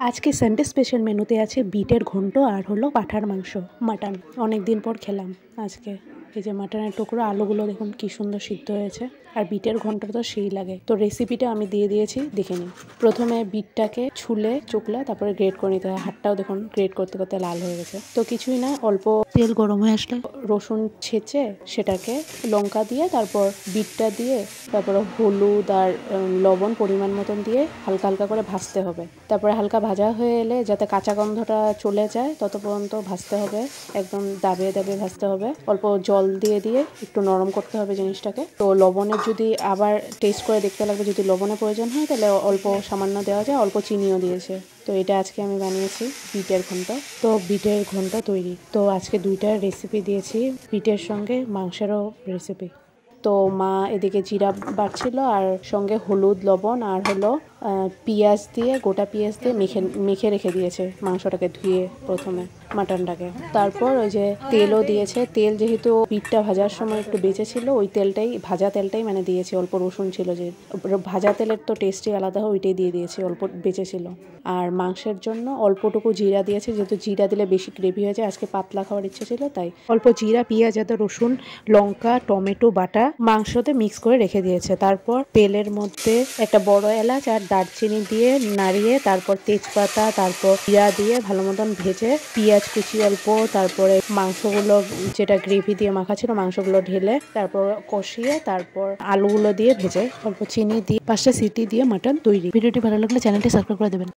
আজকে Sunday special মেনুতে আছে বিটের ঘন্ট আর হলো পাঁঠার মাংস, মাটন। অনেক দিন পর খেলাম আজকে। এই যে মাটনের টুকরো, আলুগুলো দেখুন কি সুন্দর সিদ্ধ হয়েছে, আর বিটের ঘন্টটা তো সেই লাগে। তো রেসিপিটা আমি দিয়ে দিয়েছি, দেখে নিন। প্রথমে বিটটাকে ছুলে চুকলে তারপরে গ্রেট করে নিতে হয়। হাতটাও দেখুন গ্রেট করতে করতে লাল হয়ে গেছে। তো কিছুই না, অল্প তেল গরম হয়ে আসলে রসুন ছেঁচে সেটাকে লঙ্কা দিয়ে তারপর বিটটা দিয়ে তারপরে হলুদ আর লবণ পরিমাণ মতন দিয়ে হালকা হালকা করে ভাজতে হবে। তারপরে হালকা ভাজা হয়ে এলে যাতে কাঁচা গন্ধটা চলে যায় তত পর্যন্ত ভাজতে হবে, একদম দাবিয়ে দাবিয়ে ভাজতে হবে। অল্প জল দিয়ে দিয়ে একটু নরম করতে হবে জিনিসটাকে। তো লবণের যদি আবার টেস্ট করে দেখতে লাগবে, যদি লবণের প্রয়োজন হয় তাহলে অল্প সামান্য দেওয়া যায়, অল্প চিনিও দিয়েছে। তো এটা আজকে আমি বানিয়েছি বিটের ঘন্ট। তো বিটের ঘন্ট তৈরি। তো আজকে দুইটা রেসিপি দিয়েছি, বিটের সঙ্গে মাংসেরও রেসিপি। তো মা এদিকে জিরা বাটছিল আর সঙ্গে হলুদ লবণ আর হলো পেঁয়াজ দিয়ে, গোটা পেঁয়াজ দিয়ে মেখে রেখে দিয়েছে মাংসটাকে ধুয়ে প্রথমে, মাটনটাকে। তারপর ওই যে তেলও দিয়েছে। তেল যেহেতু বিটটা ভাজার সময় একটু বেঁচে ছিল, ওই তেলটাই, ভাজা তেলটাই মানে দিয়েছে। অল্প রসুন ছিল, যে ভাজা তেলের তো টেস্টই আলাদা হয়, ওইটাই দিয়ে দিয়েছে, অল্প বেঁচে ছিল। আর মাংসের জন্য অল্পটুকু জিরা দিয়েছে, যেহেতু জিরা দিলে বেশি গ্রেভি হয়ে যায়। আজকে পাতলা খাওয়ার ইচ্ছে ছিল তাই অল্প জিরা, পেঁয়াজ, আদা, রসুন, লঙ্কা, টমেটো বাটা মাংসতে মিক্স করে রেখে দিয়েছে। তারপর তেলের মধ্যে একটা বড় এলাচ আর দারচিনি দিয়ে নাড়িয়ে তারপর তেজপাতা, তারপর জিরা দিয়ে ভালো মতন ভেজে পেঁয়াজ কুচি অল্প, তারপরে মাংসগুলো যেটা গ্রেভি দিয়ে মাখা ছিল মাংসগুলো ঢেলে তারপর কষিয়ে তারপর আলুগুলো দিয়ে ভেজে অল্প চিনি দিয়ে 5টা সিটি দিয়ে মাটন তৈরি। ভিডিওটি ভালো লাগলে চ্যানেলটি সাবস্ক্রাইব করে দেবেন।